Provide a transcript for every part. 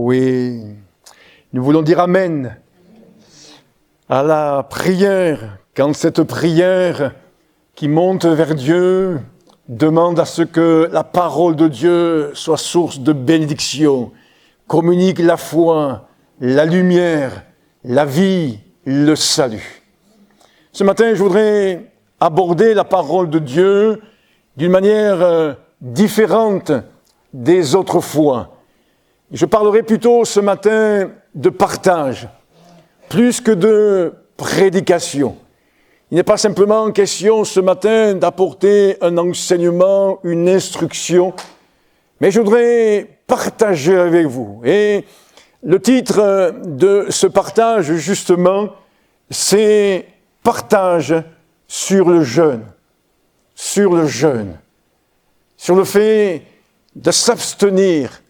Oui, nous voulons dire Amen à la prière, quand cette prière qui monte vers Dieu demande à ce que la parole de Dieu soit source de bénédiction, communique la foi, la lumière, la vie, le salut. Ce matin, je voudrais aborder la parole de Dieu d'une manière différente des autres fois. Je parlerai plutôt ce matin de partage, plus que de prédication. Il n'est pas simplement question ce matin d'apporter un enseignement, une instruction, mais je voudrais partager avec vous. Et le titre de ce partage, justement, c'est « Partage sur le jeûne », sur le fait de s'abstenir,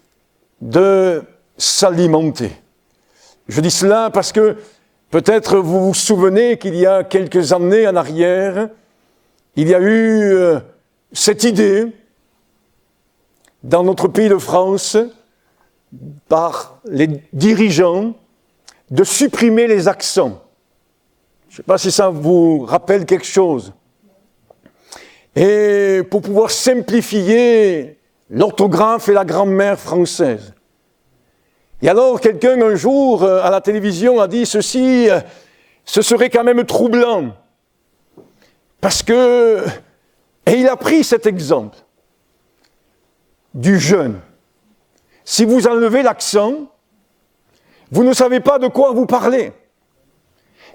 de s'alimenter. Je dis cela parce que peut-être vous vous souvenez qu'il y a quelques années en arrière, il y a eu cette idée dans notre pays de France par les dirigeants de supprimer les accents. Je ne sais pas si ça vous rappelle quelque chose. Et pour pouvoir simplifier l'orthographe et la grammaire française. Et alors, quelqu'un un jour, à la télévision, a dit ceci, ce serait quand même troublant. Parce que, et il a pris cet exemple du jeûne. Si vous enlevez l'accent, vous ne savez pas de quoi vous parlez.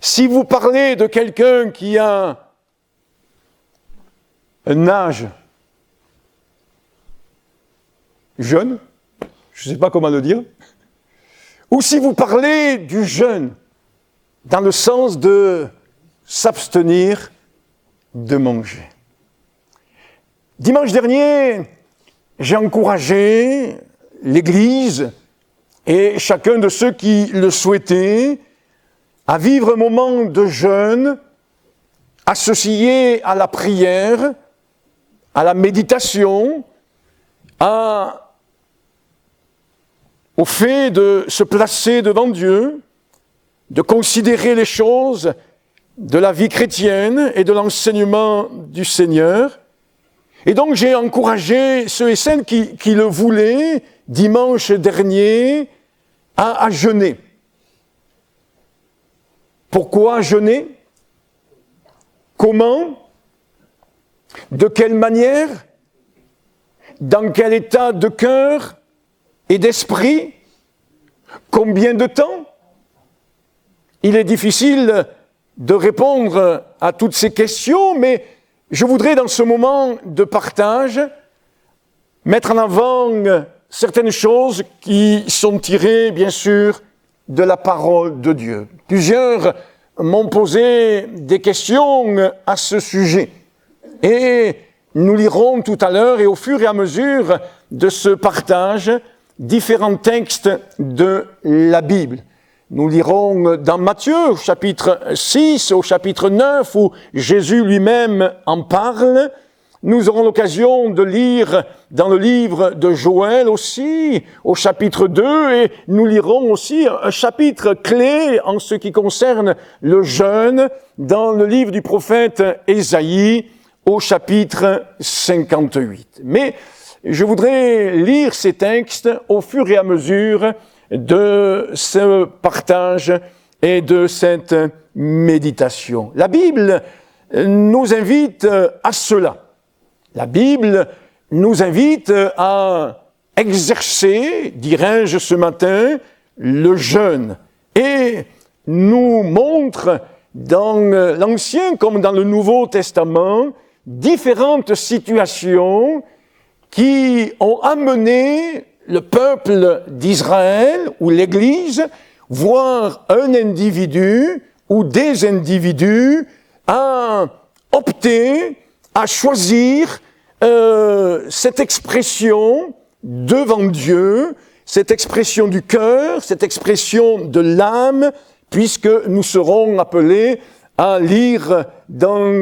Si vous parlez de quelqu'un qui a un âge jeune, je ne sais pas comment le dire, ou si vous parlez du jeûne, dans le sens de s'abstenir de manger. Dimanche dernier, j'ai encouragé l'Église et chacun de ceux qui le souhaitaient à vivre un moment de jeûne associé à la prière, à la méditation, au fait de se placer devant Dieu, de considérer les choses de la vie chrétienne et de l'enseignement du Seigneur. Et donc j'ai encouragé ceux et celles qui le voulaient, dimanche dernier, à jeûner. Pourquoi jeûner? Comment? De quelle manière? Dans quel état de cœur et d'esprit? Combien de temps? Il est difficile de répondre à toutes ces questions, mais je voudrais dans ce moment de partage mettre en avant certaines choses qui sont tirées, bien sûr, de la parole de Dieu. Plusieurs m'ont posé des questions à ce sujet. Et nous lirons tout à l'heure et au fur et à mesure de ce partage différents textes de la Bible. Nous lirons dans Matthieu, au chapitre 6, au chapitre 9, où Jésus lui-même en parle. Nous aurons l'occasion de lire dans le livre de Joël aussi, au chapitre 2, et nous lirons aussi un chapitre clé en ce qui concerne le jeûne dans le livre du prophète Ésaïe, au chapitre 58. Mais je voudrais lire ces textes au fur et à mesure de ce partage et de cette méditation. La Bible nous invite à cela. La Bible nous invite à exercer, dirais-je ce matin, le jeûne et nous montre dans l'Ancien comme dans le Nouveau Testament différentes situations qui ont amené le peuple d'Israël ou l'Église, voire un individu ou des individus, à opter, à choisir cette expression devant Dieu, cette expression du cœur, cette expression de l'âme, puisque nous serons appelés à lire dans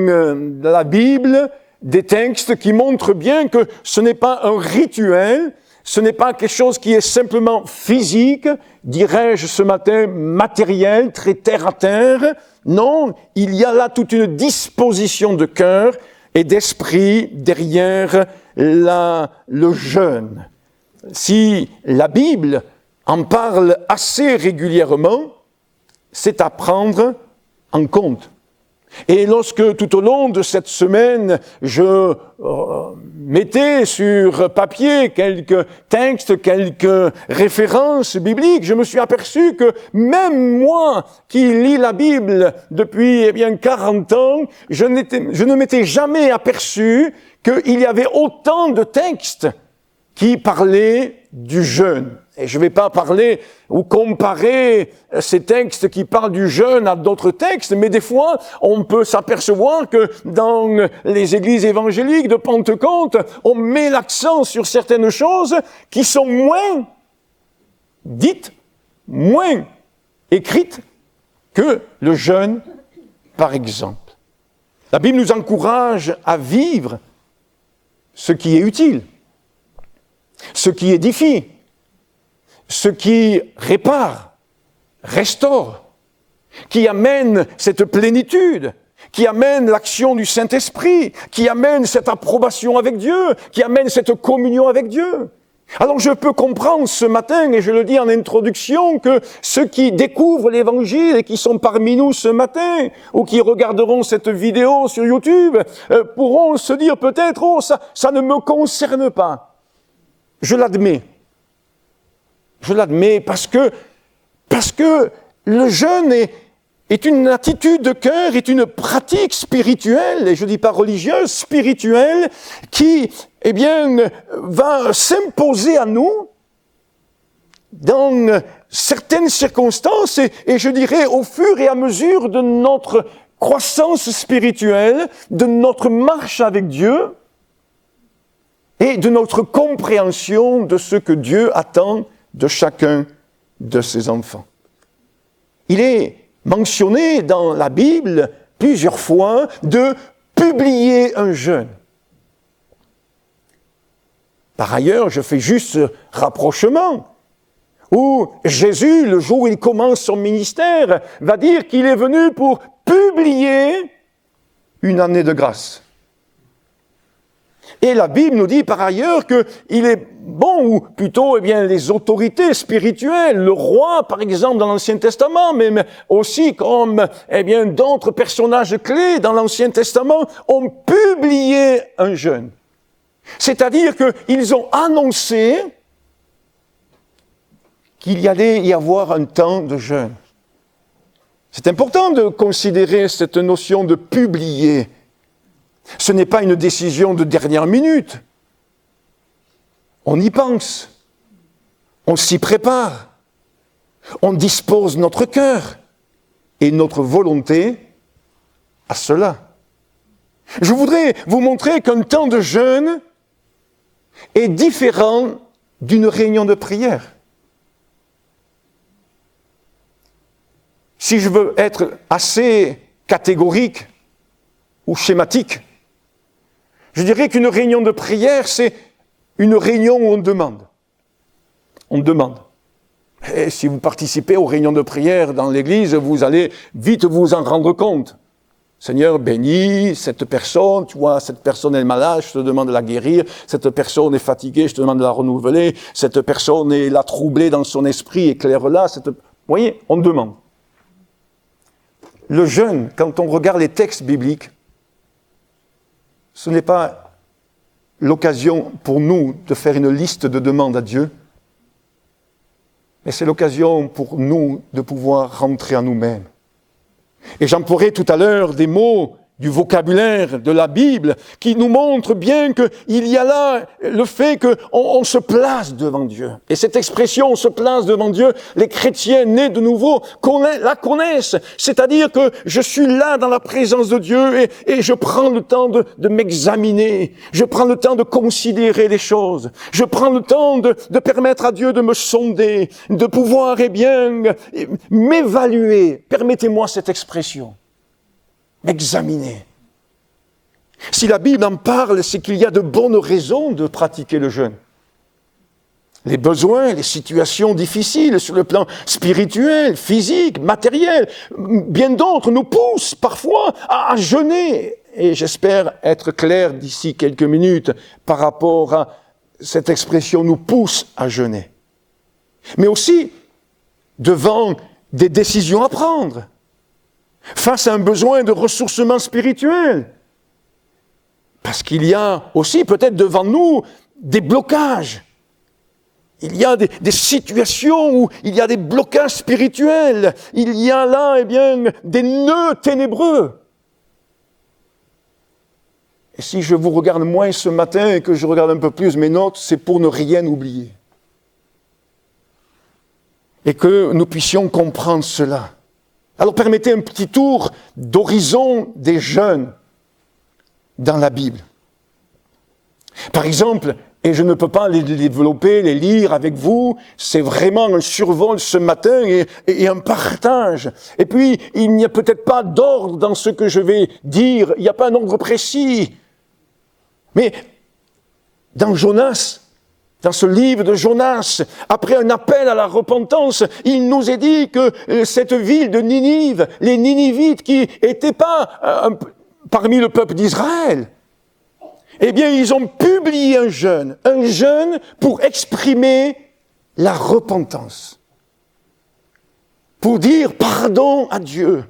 la Bible des textes qui montrent bien que ce n'est pas un rituel, ce n'est pas quelque chose qui est simplement physique, dirais-je ce matin, matériel, très terre à terre. Non, il y a là toute une disposition de cœur et d'esprit derrière le jeûne. Si la Bible en parle assez régulièrement, c'est à prendre en compte. Et lorsque tout au long de cette semaine, je mettais sur papier quelques textes, quelques références bibliques, je me suis aperçu que même moi, qui lis la Bible depuis 40 ans, je ne m'étais jamais aperçu qu'il y avait autant de textes qui parlaient du jeûne. Et je ne vais pas parler ou comparer ces textes qui parlent du jeûne à d'autres textes, mais des fois, on peut s'apercevoir que dans les églises évangéliques de Pentecôte, on met l'accent sur certaines choses qui sont moins dites, moins écrites que le jeûne, par exemple. La Bible nous encourage à vivre ce qui est utile, ce qui édifie, ce qui répare, restaure, qui amène cette plénitude, qui amène l'action du Saint-Esprit, qui amène cette approbation avec Dieu, qui amène cette communion avec Dieu. Alors je peux comprendre ce matin, et je le dis en introduction, que ceux qui découvrent l'Évangile et qui sont parmi nous ce matin, ou qui regarderont cette vidéo sur YouTube, pourront se dire peut-être « Oh, ça ne me concerne pas ». Je l'admets. Je l'admets parce que le jeûne est une attitude de cœur, est une pratique spirituelle, et je ne dis pas religieuse, spirituelle, qui, va s'imposer à nous dans certaines circonstances, et je dirais au fur et à mesure de notre croissance spirituelle, de notre marche avec Dieu, et de notre compréhension de ce que Dieu attend de chacun de ses enfants. Il est mentionné dans la Bible plusieurs fois de publier un jeûne. Par ailleurs, je fais juste ce rapprochement où Jésus, le jour où il commence son ministère, va dire qu'il est venu pour publier une année de grâce. Et la Bible nous dit par ailleurs qu'il est bon, ou plutôt les autorités spirituelles, le roi par exemple dans l'Ancien Testament, mais aussi comme d'autres personnages clés dans l'Ancien Testament, ont publié un jeûne. C'est-à-dire qu'ils ont annoncé qu'il y allait y avoir un temps de jeûne. C'est important de considérer cette notion de publier. Ce n'est pas une décision de dernière minute. On y pense. On s'y prépare. On dispose notre cœur et notre volonté à cela. Je voudrais vous montrer qu'un temps de jeûne est différent d'une réunion de prière. Si je veux être assez catégorique ou schématique, je dirais qu'une réunion de prière, c'est une réunion où on demande. On demande. Et si vous participez aux réunions de prière dans l'église, vous allez vite vous en rendre compte. Seigneur, bénis cette personne, tu vois, cette personne est malade, je te demande de la guérir. Cette personne est fatiguée, je te demande de la renouveler. Cette personne est là troublée dans son esprit, éclaire-la. Vous voyez, on demande. Le jeûne, quand on regarde les textes bibliques, ce n'est pas l'occasion pour nous de faire une liste de demandes à Dieu, mais c'est l'occasion pour nous de pouvoir rentrer en nous-mêmes. Et j'emploierai tout à l'heure des mots du vocabulaire de la Bible qui nous montrent bien qu'il y a là le fait qu'on se place devant Dieu. Et cette expression, on se place devant Dieu, les chrétiens nés de nouveau la connaissent. C'est-à-dire que je suis là dans la présence de Dieu et je prends le temps de m'examiner. Je prends le temps de considérer les choses. Je prends le temps de permettre à Dieu de me sonder, de pouvoir, m'évaluer. Permettez-moi cette expression. M'examiner. Si la Bible en parle, c'est qu'il y a de bonnes raisons de pratiquer le jeûne. Les besoins, les situations difficiles sur le plan spirituel, physique, matériel, bien d'autres nous poussent parfois à jeûner. Et j'espère être clair d'ici quelques minutes par rapport à cette expression « nous pousse à jeûner ». Mais aussi devant des décisions à prendre, face à un besoin de ressourcement spirituel. Parce qu'il y a aussi peut-être devant nous des blocages. Il y a des situations où il y a des blocages spirituels. Il y a là, des nœuds ténébreux. Et si je vous regarde moins ce matin et que je regarde un peu plus mes notes, c'est pour ne rien oublier. Et que nous puissions comprendre cela. Alors permettez un petit tour d'horizon des jeûnes dans la Bible. Par exemple, et je ne peux pas les développer, les lire avec vous, c'est vraiment un survol ce matin et un partage. Et puis, il n'y a peut-être pas d'ordre dans ce que je vais dire, il n'y a pas un ordre précis. Mais dans Jonas, dans ce livre de Jonas, après un appel à la repentance, il nous est dit que cette ville de Ninive, les Ninivites qui n'étaient pas parmi le peuple d'Israël, eh bien, ils ont publié un jeûne pour exprimer la repentance, pour dire pardon à Dieu.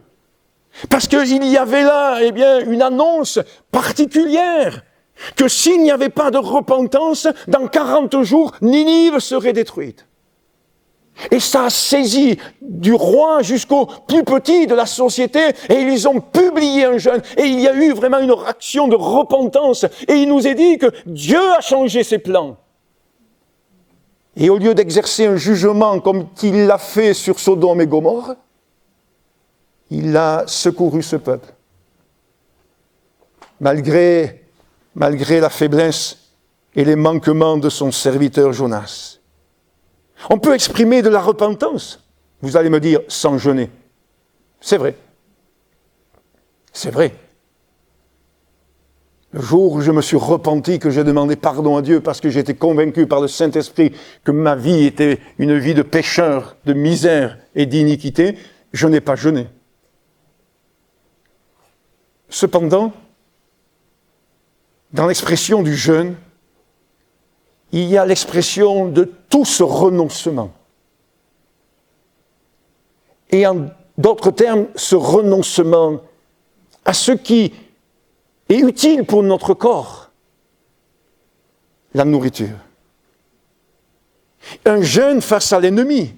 Parce qu'il y avait là, une annonce particulière, que s'il n'y avait pas de repentance, dans 40 jours, Ninive serait détruite. Et ça a saisi du roi jusqu'au plus petit de la société, et ils ont publié un jeûne, et il y a eu vraiment une action de repentance, et il nous est dit que Dieu a changé ses plans. Et au lieu d'exercer un jugement comme il l'a fait sur Sodome et Gomorrhe, il a secouru ce peuple. Malgré la faiblesse et les manquements de son serviteur Jonas. On peut exprimer de la repentance, vous allez me dire, sans jeûner. C'est vrai. C'est vrai. Le jour où je me suis repenti, que j'ai demandé pardon à Dieu parce que j'étais convaincu par le Saint-Esprit que ma vie était une vie de pécheur, de misère et d'iniquité, je n'ai pas jeûné. Cependant, dans l'expression du jeûne, il y a l'expression de tout ce renoncement. Et en d'autres termes, ce renoncement à ce qui est utile pour notre corps, la nourriture. Un jeûne face à l'ennemi.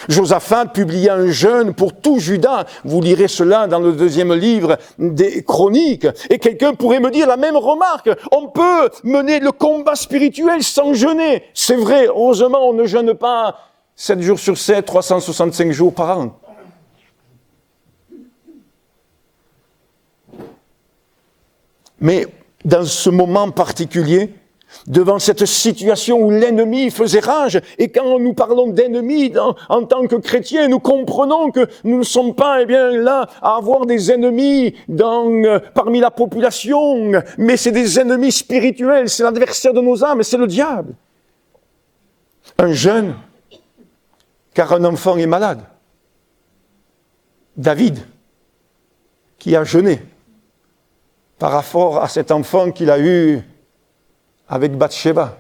Josaphat publia un jeûne pour tout Juda. Vous lirez cela dans le 2e livre des Chroniques. Et quelqu'un pourrait me dire la même remarque. On peut mener le combat spirituel sans jeûner. C'est vrai, heureusement, on ne jeûne pas 7 jours sur 7, 365 jours par an. Mais dans ce moment particulier, devant cette situation où l'ennemi faisait rage, et quand nous parlons d'ennemis en tant que chrétiens, nous comprenons que nous ne sommes pas là à avoir des ennemis parmi la population, mais c'est des ennemis spirituels, c'est l'adversaire de nos âmes, c'est le diable. Un jeune, car un enfant est malade. David, qui a jeûné par rapport à cet enfant qu'il a eu avec Bathsheba.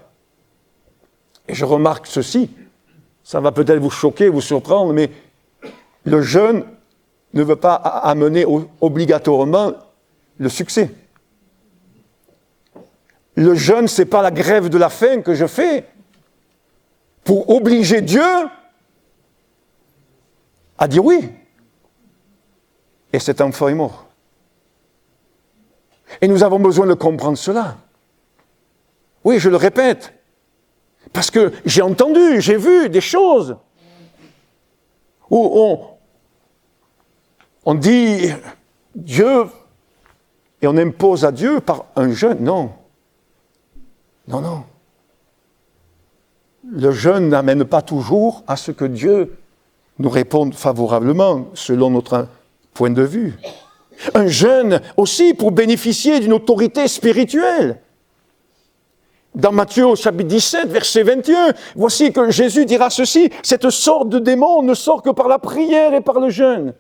Et je remarque ceci, ça va peut-être vous choquer, vous surprendre, mais le jeûne ne veut pas amener obligatoirement le succès. Le jeûne, ce n'est pas la grève de la faim que je fais pour obliger Dieu à dire oui. Et cet enfant est mort. Et nous avons besoin de comprendre cela. Oui, je le répète, parce que j'ai entendu, j'ai vu des choses où on dit Dieu et on impose à Dieu par un jeûne. Non. Non, non. Le jeûne n'amène pas toujours à ce que Dieu nous réponde favorablement, selon notre point de vue. Un jeûne aussi pour bénéficier d'une autorité spirituelle. Dans Matthieu au chapitre 17, verset 21, voici que Jésus dira ceci, cette sorte de démon ne sort que par la prière et par le jeûne.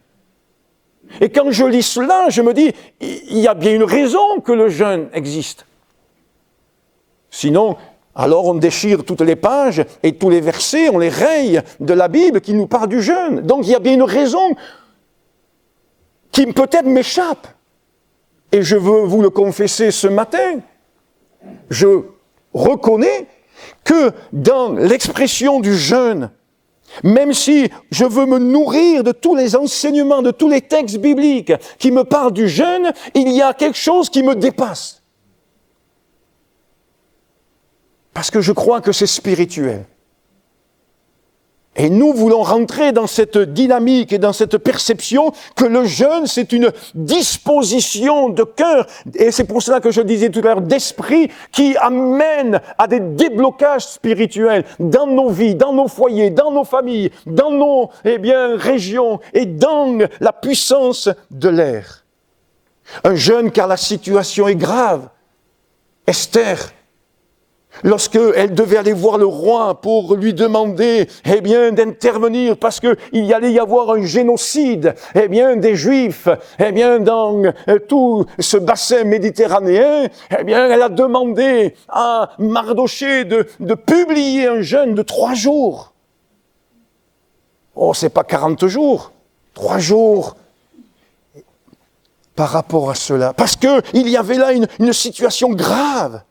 Et quand je lis cela, je me dis, il y a bien une raison que le jeûne existe. Sinon, alors on déchire toutes les pages et tous les versets, on les raye de la Bible qui nous parle du jeûne. Donc il y a bien une raison qui peut-être m'échappe. Et je veux vous le confesser ce matin. Je reconnais que dans l'expression du jeûne, même si je veux me nourrir de tous les enseignements, de tous les textes bibliques qui me parlent du jeûne, il y a quelque chose qui me dépasse. Parce que je crois que c'est spirituel. Et nous voulons rentrer dans cette dynamique et dans cette perception que le jeûne, c'est une disposition de cœur. Et c'est pour cela que je disais tout à l'heure, d'esprit qui amène à des déblocages spirituels dans nos vies, dans nos foyers, dans nos familles, dans nos régions et dans la puissance de l'air. Un jeûne car la situation est grave. Esther, lorsqu'elle devait aller voir le roi pour lui demander, d'intervenir parce qu'il y allait y avoir un génocide, des Juifs, dans tout ce bassin méditerranéen, elle a demandé à Mardochée de publier un jeûne de 3 jours. Oh, c'est pas 40 jours, 3 jours. Par rapport à cela, parce que il y avait là une situation grave.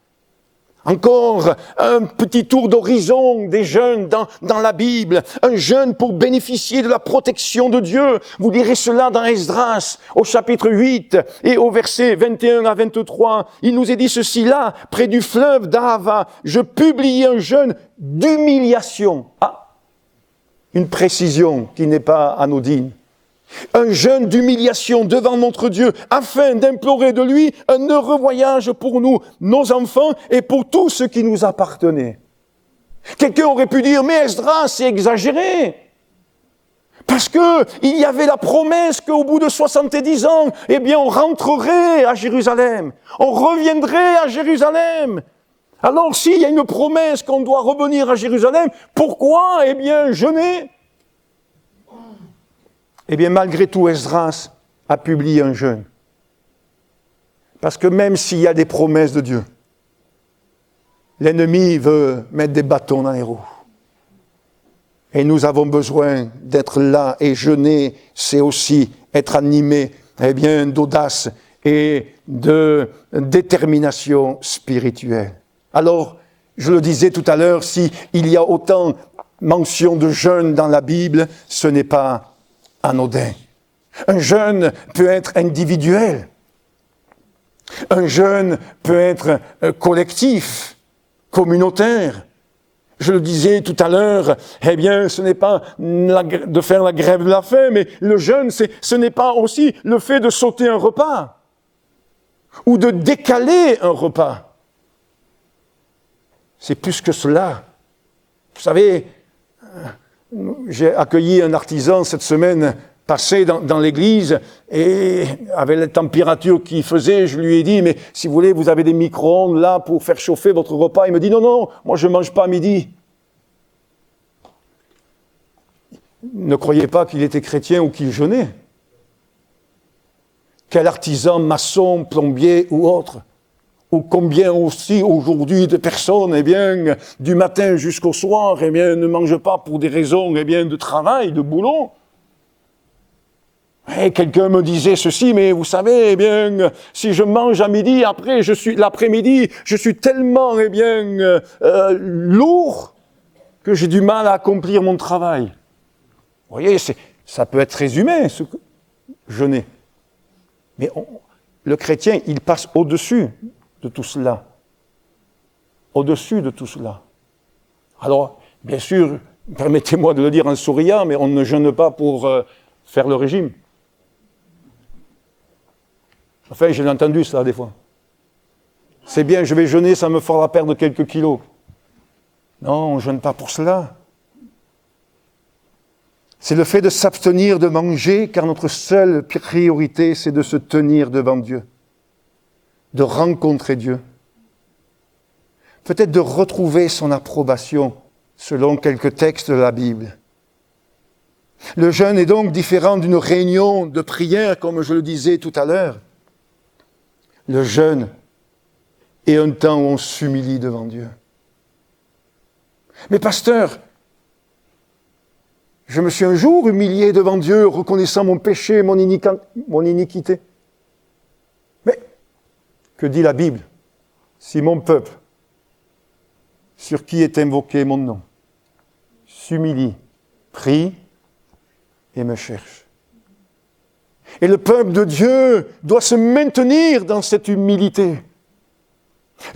Encore un petit tour d'horizon des jeûnes dans la Bible, un jeûne pour bénéficier de la protection de Dieu. Vous lirez cela dans Esdras, au chapitre 8 et au verset 21 à 23. Il nous est dit ceci là, près du fleuve d'Ahava, je publiai un jeûne d'humiliation. Ah, une précision qui n'est pas anodine. Un jeûne d'humiliation devant notre Dieu, afin d'implorer de lui un heureux voyage pour nous, nos enfants et pour tout ce qui nous appartenait. Quelqu'un aurait pu dire, mais Esdras, c'est exagéré. Parce que il y avait la promesse qu'au bout de 70 ans, on rentrerait à Jérusalem. On reviendrait à Jérusalem. Alors, s'il y a une promesse qu'on doit revenir à Jérusalem, pourquoi, jeûner? Malgré tout, Esdras a publié un jeûne. Parce que même s'il y a des promesses de Dieu, l'ennemi veut mettre des bâtons dans les roues. Et nous avons besoin d'être là et jeûner, c'est aussi être animé, d'audace et de détermination spirituelle. Alors, je le disais tout à l'heure, s'il y a autant mention de jeûne dans la Bible, ce n'est pas anodin. Un jeûne peut être individuel. Un jeûne peut être collectif, communautaire. Je le disais tout à l'heure, ce n'est pas de faire la grève de la faim, mais le jeûne, ce n'est pas aussi le fait de sauter un repas ou de décaler un repas. C'est plus que cela. Vous savez, j'ai accueilli un artisan cette semaine passée dans l'église et avec la température qu'il faisait, je lui ai dit, mais si vous voulez, vous avez des micro-ondes là pour faire chauffer votre repas. Il me dit, non, moi je ne mange pas à midi. Ne croyez pas qu'il était chrétien ou qu'il jeûnait. Quel artisan, maçon, plombier ou autre. Ou combien aussi aujourd'hui de personnes, du matin jusqu'au soir, ne mangent pas pour des raisons, de travail, de boulot. Et quelqu'un me disait ceci, mais vous savez, si je mange à midi, après, l'après-midi, je suis tellement, lourd, que j'ai du mal à accomplir mon travail. Vous voyez, ça peut être très humain, ce jeûner. Mais le chrétien, il passe au-dessus de tout cela. Au-dessus de tout cela. Alors, bien sûr, permettez-moi de le dire en souriant, mais on ne jeûne pas pour faire le régime. Enfin, j'ai entendu ça des fois. C'est bien, je vais jeûner, ça me fera perdre quelques kilos. Non, on ne jeûne pas pour cela. C'est le fait de s'abstenir de manger, car notre seule priorité, c'est de se tenir devant Dieu, de rencontrer Dieu. peut-être de retrouver son approbation selon quelques textes de la Bible. Le jeûne est donc différent d'une réunion de prière, comme je le disais tout à l'heure. Le jeûne est un temps où on s'humilie devant Dieu. Mais pasteur, je me suis un jour humilié devant Dieu, reconnaissant mon péché, mon iniquité. Mais, que dit la Bible? Si mon peuple, sur qui est invoqué mon nom, s'humilie, prie et me cherche. Et le peuple de Dieu doit se maintenir dans cette humilité.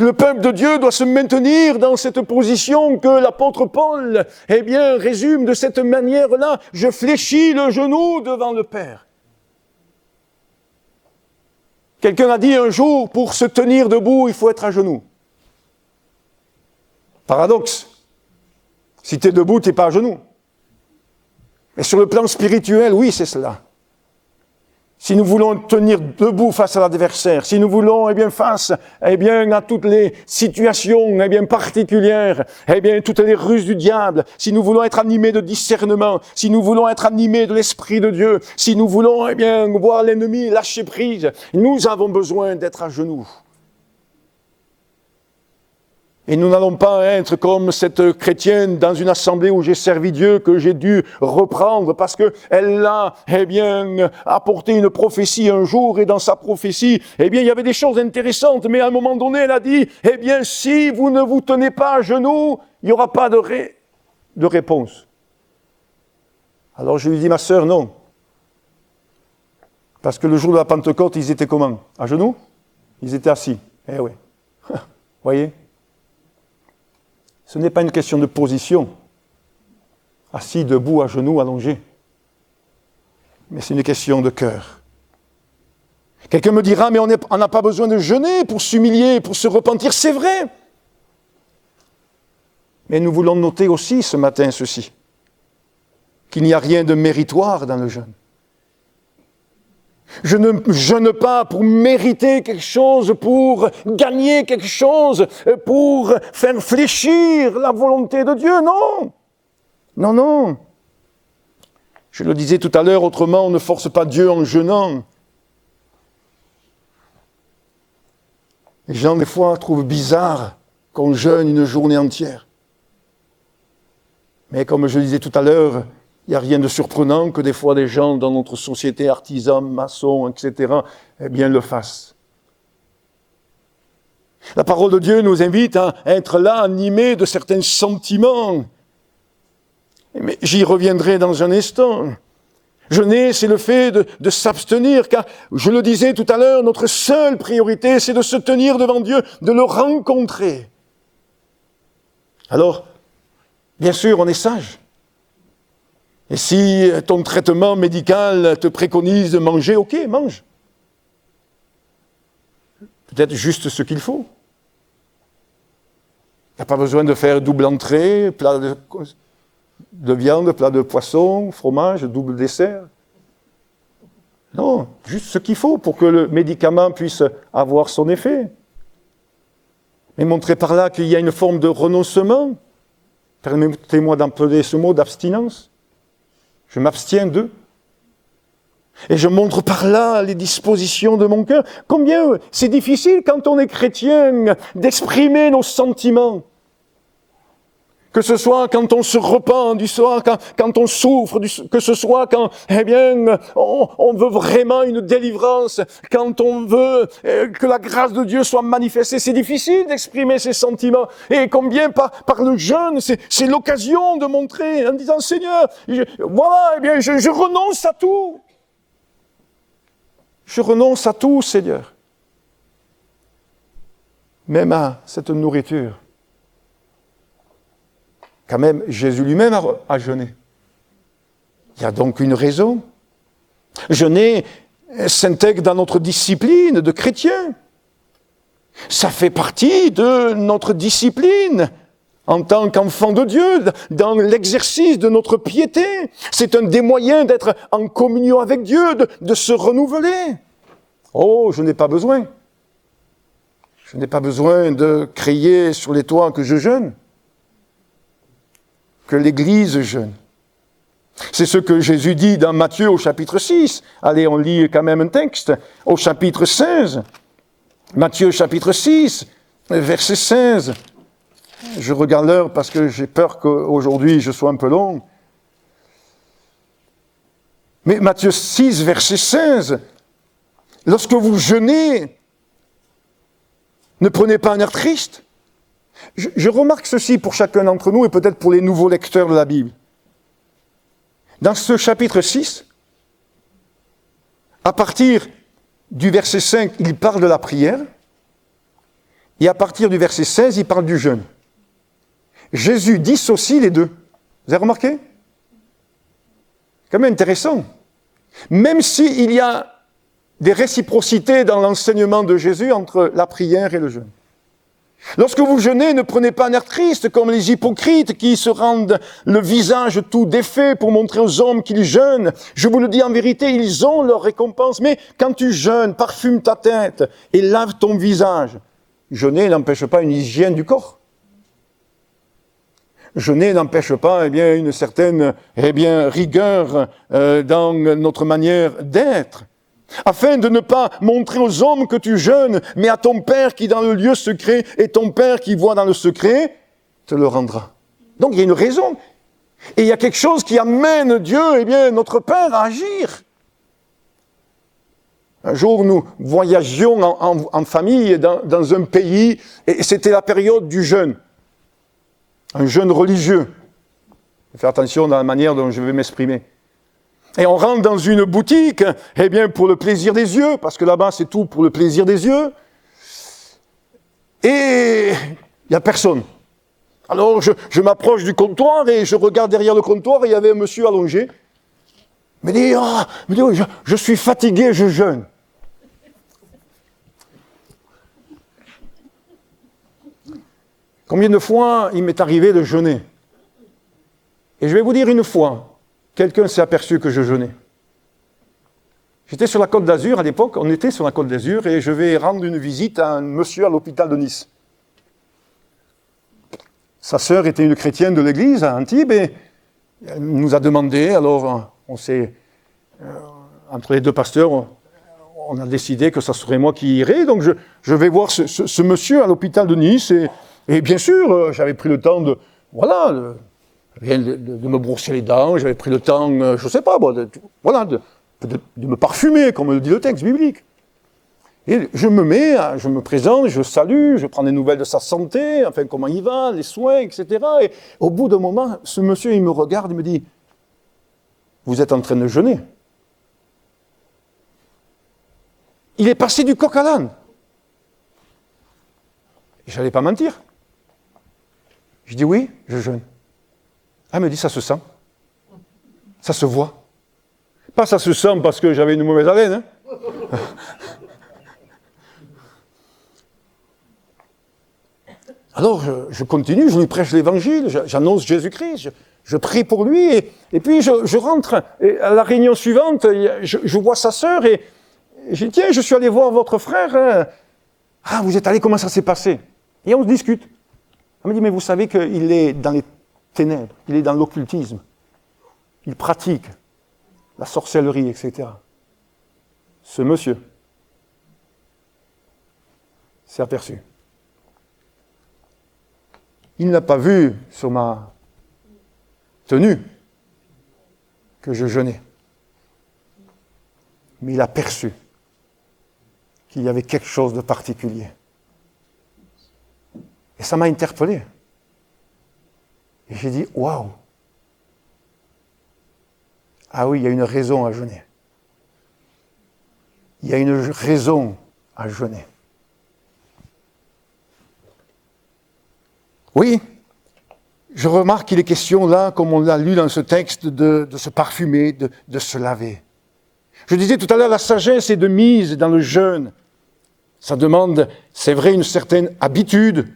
Le peuple de Dieu doit se maintenir dans cette position que l'apôtre Paul, résume de cette manière-là. Je fléchis le genou devant le Père. Quelqu'un a dit un jour, pour se tenir debout, il faut être à genoux. Paradoxe. Si tu es debout, tu n'es pas à genoux. Mais sur le plan spirituel, oui, c'est cela. Si nous voulons tenir debout face à l'adversaire, si nous voulons, face, à toutes les situations, particulières, toutes les ruses du diable, si nous voulons être animés de discernement, si nous voulons être animés de l'Esprit de Dieu, si nous voulons, voir l'ennemi lâcher prise, nous avons besoin d'être à genoux. Et nous n'allons pas être comme cette chrétienne dans une assemblée où j'ai servi Dieu, que j'ai dû reprendre parce qu'elle a, apporté une prophétie un jour et dans sa prophétie, il y avait des choses intéressantes, mais à un moment donné, elle a dit, si vous ne vous tenez pas à genoux, il n'y aura pas de réponse. Alors je lui dis, ma sœur, non. Parce que le jour de la Pentecôte, ils étaient comment? À genoux? Ils étaient assis. Eh oui. Voyez? Ce n'est pas une question de position, assis, debout, à genoux, allongé. Mais c'est une question de cœur. Quelqu'un me dira, mais on n'a pas besoin de jeûner pour s'humilier, pour se repentir. C'est vrai. Mais nous voulons noter aussi ce matin ceci, qu'il n'y a rien de méritoire dans le jeûne. Je ne jeûne pas pour mériter quelque chose, pour gagner quelque chose, pour faire fléchir la volonté de Dieu. Non. Non, non. Je le disais tout à l'heure, autrement, on ne force pas Dieu en jeûnant. Les gens, des fois, trouvent bizarre qu'on jeûne une journée entière. Mais comme je le disais tout à l'heure, il n'y a rien de surprenant que des fois des gens dans notre société, artisans, maçons, etc., le fassent. La parole de Dieu nous invite à être là, animés de certains sentiments. Mais j'y reviendrai dans un instant. Jeûner, c'est le fait de s'abstenir, car, je le disais tout à l'heure, notre seule priorité, c'est de se tenir devant Dieu, de le rencontrer. Alors, bien sûr, on est sage. Et si ton traitement médical te préconise de manger, ok, mange. Peut-être juste ce qu'il faut. Tu n'as pas besoin de faire double entrée, plat de viande, plat de poisson, fromage, double dessert. Non, juste ce qu'il faut pour que le médicament puisse avoir son effet. Mais montrer par là qu'il y a une forme de renoncement. Permettez-moi d'employer ce mot d'abstinence. Je m'abstiens d'eux. Et je montre par là les dispositions de mon cœur. Combien c'est difficile quand on est chrétien d'exprimer nos sentiments. Que ce soit quand on se repent du soir, quand on souffre, que ce soit quand, on veut vraiment une délivrance, quand on veut que la grâce de Dieu soit manifestée. C'est difficile d'exprimer ces sentiments. Et combien par le jeûne, c'est l'occasion de montrer en disant, Seigneur, je renonce à tout. Je renonce à tout, Seigneur. Même à cette nourriture. Quand même, Jésus lui-même a jeûné. Il y a donc une raison. Jeûner s'intègre dans notre discipline de chrétien. Ça fait partie de notre discipline en tant qu'enfant de Dieu, dans l'exercice de notre piété. C'est un des moyens d'être en communion avec Dieu, de se renouveler. Oh, je n'ai pas besoin. Je n'ai pas besoin de crier sur les toits que je jeûne, que l'Église jeûne. C'est ce que Jésus dit dans Matthieu au chapitre 6. Allez, on lit quand même un texte au chapitre 16. Matthieu chapitre 6, verset 16. Je regarde l'heure parce que j'ai peur qu'aujourd'hui je sois un peu long. Mais Matthieu 6, verset 16. Lorsque vous jeûnez, ne prenez pas un air triste. Je remarque ceci pour chacun d'entre nous et peut-être pour les nouveaux lecteurs de la Bible. Dans ce chapitre 6, à partir du verset 5, il parle de la prière, et à partir du verset 16, il parle du jeûne. Jésus dissocie les deux. Vous avez remarqué ? C'est quand même intéressant. Même s'il y a des réciprocités dans l'enseignement de Jésus entre la prière et le jeûne. Lorsque vous jeûnez, ne prenez pas un air triste comme les hypocrites qui se rendent le visage tout défait pour montrer aux hommes qu'ils jeûnent. Je vous le dis en vérité, ils ont leur récompense. Mais quand tu jeûnes, parfume ta tête et lave ton visage. Jeûner n'empêche pas une hygiène du corps. Jeûner n'empêche pas une certaine rigueur dans notre manière d'être. Afin de ne pas montrer aux hommes que tu jeûnes, mais à ton Père qui est dans le lieu secret, et ton Père qui voit dans le secret, te le rendra. Donc il y a une raison. Et il y a quelque chose qui amène Dieu, notre Père, à agir. Un jour, nous voyagions en famille dans un pays, et c'était la période du jeûne. Un jeûne religieux. Il faut faire attention dans la manière dont je vais m'exprimer. Et on rentre dans une boutique, pour le plaisir des yeux, parce que là-bas, c'est tout pour le plaisir des yeux. Et il n'y a personne. Alors, je m'approche du comptoir et je regarde derrière le comptoir et il y avait un monsieur allongé. Il me dit, je suis fatigué, je jeûne. Combien de fois il m'est arrivé de jeûner ? Et je vais vous dire une fois, quelqu'un s'est aperçu que je jeûnais. J'étais sur la Côte d'Azur à l'époque, on était sur la Côte d'Azur et je vais rendre une visite à un monsieur à l'hôpital de Nice. Sa sœur était une chrétienne de l'église à Antibes et elle nous a demandé, alors on s'est, entre les deux pasteurs, on a décidé que ça serait moi qui irais, donc je vais voir ce monsieur à l'hôpital de Nice et bien sûr, j'avais pris le temps de me brosser les dents, j'avais pris le temps, de me parfumer, comme le dit le texte biblique. Et je me présente, je salue, je prends des nouvelles de sa santé, enfin comment il va, les soins, etc. Et au bout d'un moment, ce monsieur, il me regarde, il me dit, vous êtes en train de jeûner. Il est passé du coq à l'âne. Et je n'allais pas mentir. Je dis oui, je jeûne. Elle me dit, ça se sent. Ça se voit. Pas ça se sent parce que j'avais une mauvaise haleine. Hein. Alors, je continue, je lui prêche l'évangile, j'annonce Jésus-Christ, je prie pour lui, et puis je rentre. Et à la réunion suivante, je vois sa sœur, et je dis, tiens, je suis allé voir votre frère. Hein. Ah, vous êtes allé, comment ça s'est passé? Et on se discute. Elle me dit, mais vous savez qu'il est dans les ténèbres, il est dans l'occultisme. Il pratique la sorcellerie, etc. Ce monsieur s'est aperçu. Il n'a pas vu sur ma tenue que je jeûnais. Mais il a perçu qu'il y avait quelque chose de particulier. Et ça m'a interpellé. Et j'ai dit, waouh! Ah oui, il y a une raison à jeûner. Il y a une raison à jeûner. Oui, je remarque qu'il est question là, comme on l'a lu dans ce texte, de se parfumer, de se laver. Je disais tout à l'heure, la sagesse est de mise dans le jeûne. Ça demande, c'est vrai, une certaine habitude.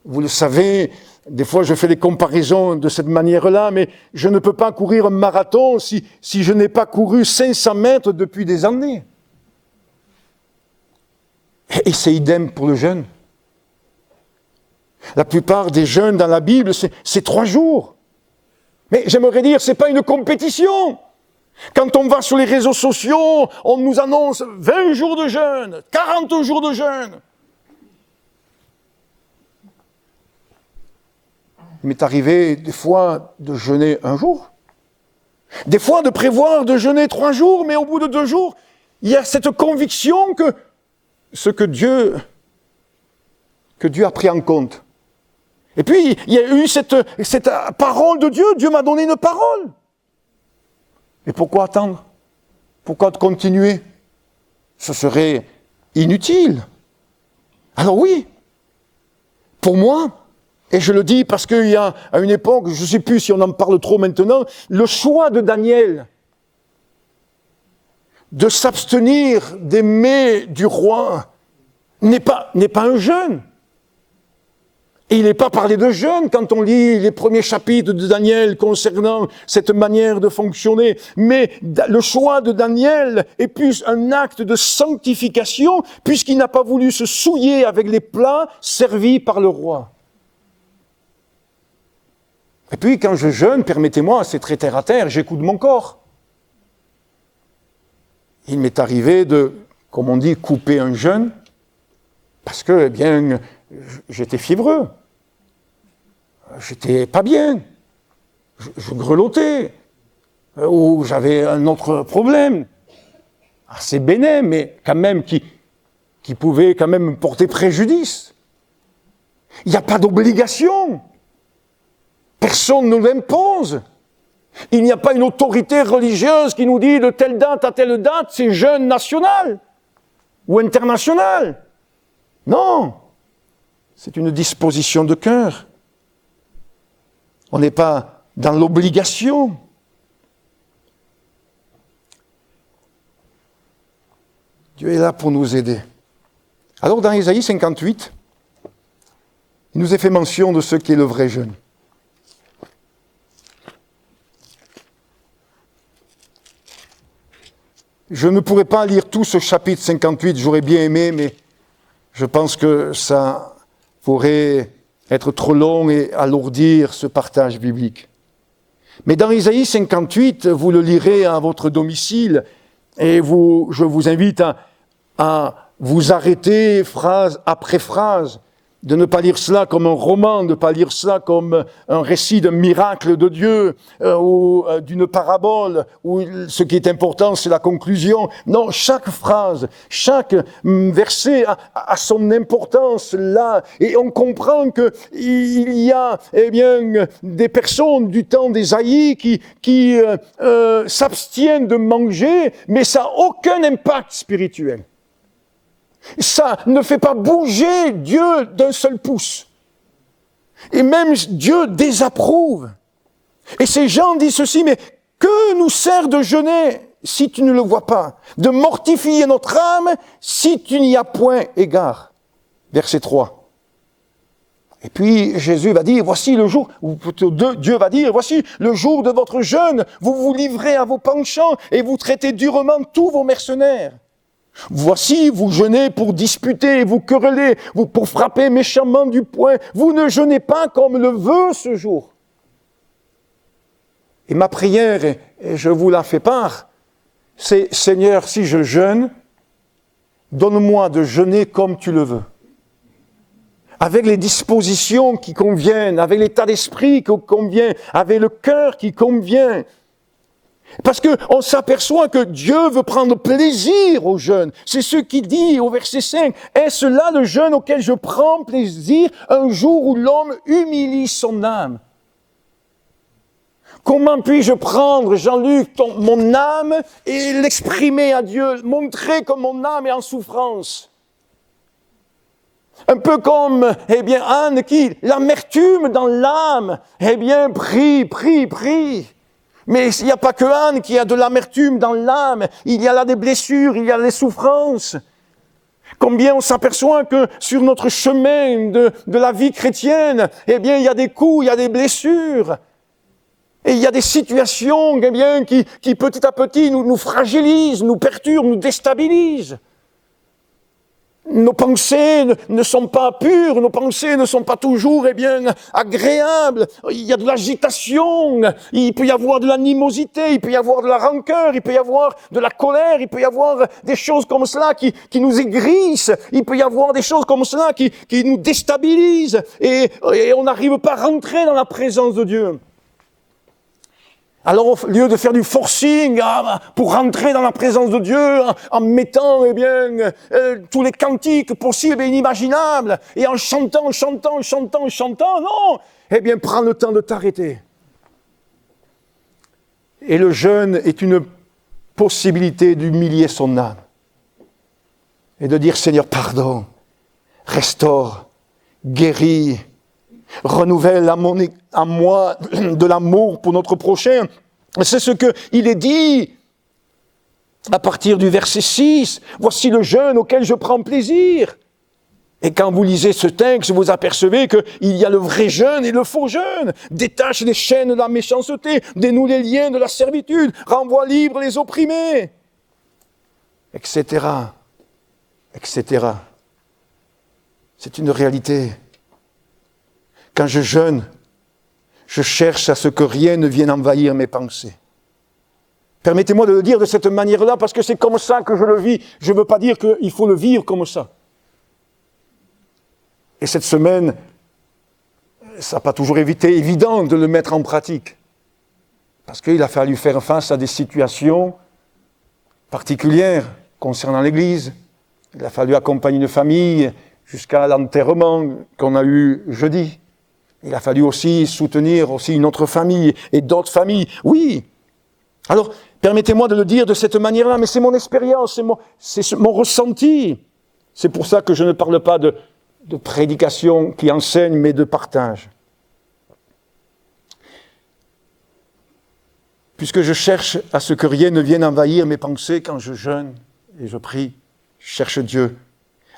Vous le savez, des fois je fais des comparaisons de cette manière-là, mais je ne peux pas courir un marathon si je n'ai pas couru 500 mètres depuis des années. Et c'est idem pour le jeûne. La plupart des jeûnes dans la Bible, c'est 3 jours. Mais j'aimerais dire, c'est pas une compétition. Quand on va sur les réseaux sociaux, on nous annonce 20 jours de jeûne, 40 jours de jeûne. Il m'est arrivé des fois de jeûner 1 jour. Des fois de prévoir de jeûner 3 jours, mais au bout de 2 jours, il y a cette conviction que ce que Dieu a pris en compte. Et puis, il y a eu cette parole de Dieu. Dieu m'a donné une parole. Mais pourquoi attendre? Pourquoi continuer? Ce serait inutile. Alors oui, pour moi, et je le dis parce qu'il y a à une époque, je ne sais plus si on en parle trop maintenant, le choix de Daniel de s'abstenir des mets du roi n'est pas un jeûne. Et il n'est pas parlé de jeûne quand on lit les premiers chapitres de Daniel concernant cette manière de fonctionner. Mais le choix de Daniel est plus un acte de sanctification puisqu'il n'a pas voulu se souiller avec les plats servis par le roi. Et puis quand je jeûne, permettez-moi, c'est très terre à terre, j'écoute mon corps. Il m'est arrivé de, comme on dit, couper un jeûne parce que, eh bien, j'étais fiévreux, j'étais pas bien, je grelottais, ou j'avais un autre problème, assez bénin, mais quand même qui pouvait quand même me porter préjudice. Il n'y a pas d'obligation, personne ne l'impose. Il n'y a pas une autorité religieuse qui nous dit de telle date à telle date, c'est jeûne national ou international. Non, c'est une disposition de cœur. On n'est pas dans l'obligation. Dieu est là pour nous aider. Alors dans Ésaïe 58, il nous est fait mention de ce qu'est le vrai jeûne. Je ne pourrais pas lire tout ce chapitre 58, j'aurais bien aimé, mais je pense que ça pourrait être trop long et alourdir ce partage biblique. Mais dans Ésaïe 58, vous le lirez à votre domicile et je vous invite à vous arrêter phrase après phrase, de ne pas lire cela comme un roman, de ne pas lire cela comme un récit d'un miracle de Dieu ou d'une parabole, où ce qui est important, c'est la conclusion. Non, chaque phrase, chaque verset a son importance là, et on comprend que il y a, eh bien, des personnes du temps d'Ésaïe qui s'abstiennent de manger, mais ça n'a aucun impact spirituel. Ça ne fait pas bouger Dieu d'un seul pouce. Et même Dieu désapprouve. Et ces gens disent ceci, mais que nous sert de jeûner si tu ne le vois pas? De mortifier notre âme si tu n'y as point égard. Verset 3. Et puis Jésus va dire, voici le jour, ou plutôt Dieu va dire, voici le jour de votre jeûne, vous vous livrez à vos penchants et vous traitez durement tous vos mercenaires. Voici, vous jeûnez pour disputer, vous querellez, pour frapper méchamment du poing. Vous ne jeûnez pas comme le veut ce jour. Et ma prière, et je vous la fais part, c'est, Seigneur, si je jeûne, donne-moi de jeûner comme tu le veux. Avec les dispositions qui conviennent, avec l'état d'esprit qui convient, avec le cœur qui convient. Parce qu'on s'aperçoit que Dieu veut prendre plaisir au jeûne. C'est ce qu'il dit au verset 5. Est-ce là le jeûne auquel je prends plaisir, un jour où l'homme humilie son âme? Comment puis-je prendre, Jean-Luc, mon âme et l'exprimer à Dieu, montrer que mon âme est en souffrance? Un peu comme, eh bien, Anne qui, l'amertume dans l'âme, eh bien, prie. Mais il n'y a pas que Anne qui a de l'amertume dans l'âme, il y a là des blessures, il y a des souffrances. Combien on s'aperçoit que sur notre chemin de la vie chrétienne, eh bien, il y a des coups, il y a des blessures. Et il y a des situations, eh bien, qui petit à petit nous fragilisent, nous perturbent, nous déstabilisent. nos pensées ne sont pas pures, nos pensées ne sont pas toujours, agréables. Il y a de l'agitation, il peut y avoir de l'animosité, il peut y avoir de la rancœur, il peut y avoir de la colère, il peut y avoir des choses comme cela qui nous aigrissent, il peut y avoir des choses comme cela qui nous déstabilisent et on n'arrive pas à rentrer dans la présence de Dieu. Alors, au lieu de faire du forcing pour rentrer dans la présence de Dieu, en mettant, tous les cantiques possibles et inimaginables, et en chantant, non! Prends le temps de t'arrêter. Et le jeûne est une possibilité d'humilier son âme. Et de dire, Seigneur, pardon, restaure, guéris, renouvelle à moi de l'amour pour notre prochain. C'est ce qu'il est dit à partir du verset 6. Voici le jeûne auquel je prends plaisir. Et quand vous lisez ce texte, vous apercevez qu'il y a le vrai jeûne et le faux jeûne. Détache les chaînes de la méchanceté, dénoue les liens de la servitude, renvoie libres les opprimés, etc. etc. C'est une réalité. Quand je jeûne, je cherche à ce que rien ne vienne envahir mes pensées. Permettez-moi de le dire de cette manière-là, parce que c'est comme ça que je le vis. Je ne veux pas dire qu'il faut le vivre comme ça. Et cette semaine, ça n'a pas toujours été évident de le mettre en pratique. Parce qu'il a fallu faire face à des situations particulières concernant l'Église. Il a fallu accompagner une famille jusqu'à l'enterrement qu'on a eu jeudi. Il a fallu aussi soutenir une autre famille et d'autres familles. Oui. Alors, permettez-moi de le dire de cette manière-là, mais c'est mon expérience, c'est mon ressenti. C'est pour ça que je ne parle pas de prédication qui enseigne, mais de partage. Puisque je cherche à ce que rien ne vienne envahir mes pensées quand je jeûne et je prie, je cherche Dieu.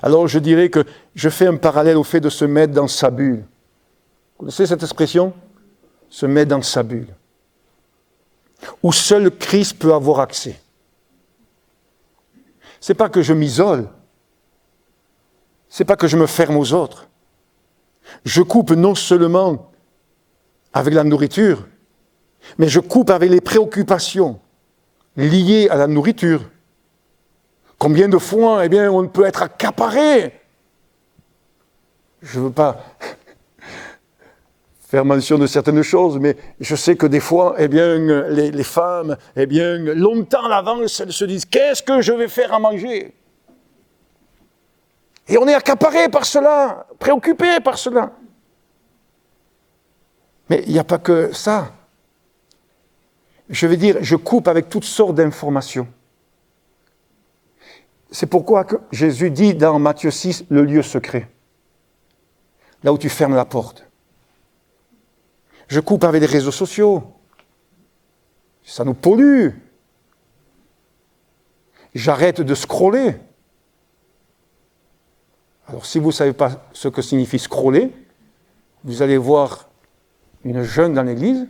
Alors je dirais que je fais un parallèle au fait de se mettre dans sa bulle. Vous connaissez cette expression ? Se mettre dans sa bulle. Où seul Christ peut avoir accès. C'est pas que je m'isole. C'est pas que je me ferme aux autres. Je coupe non seulement avec la nourriture, mais je coupe avec les préoccupations liées à la nourriture. Combien de fois, on peut être accaparé. Je ne veux pas faire mention de certaines choses, mais je sais que des fois, les femmes, longtemps à l'avance, elles se disent « Qu'est-ce que je vais faire à manger ?» Et on est accaparé par cela, préoccupé par cela. Mais il n'y a pas que ça. Je vais dire, je coupe avec toutes sortes d'informations. C'est pourquoi que Jésus dit dans Matthieu 6, le lieu secret. Là où tu fermes la porte. Je coupe avec les réseaux sociaux. Ça nous pollue. J'arrête de scroller. Alors si vous ne savez pas ce que signifie scroller, vous allez voir une jeune dans l'église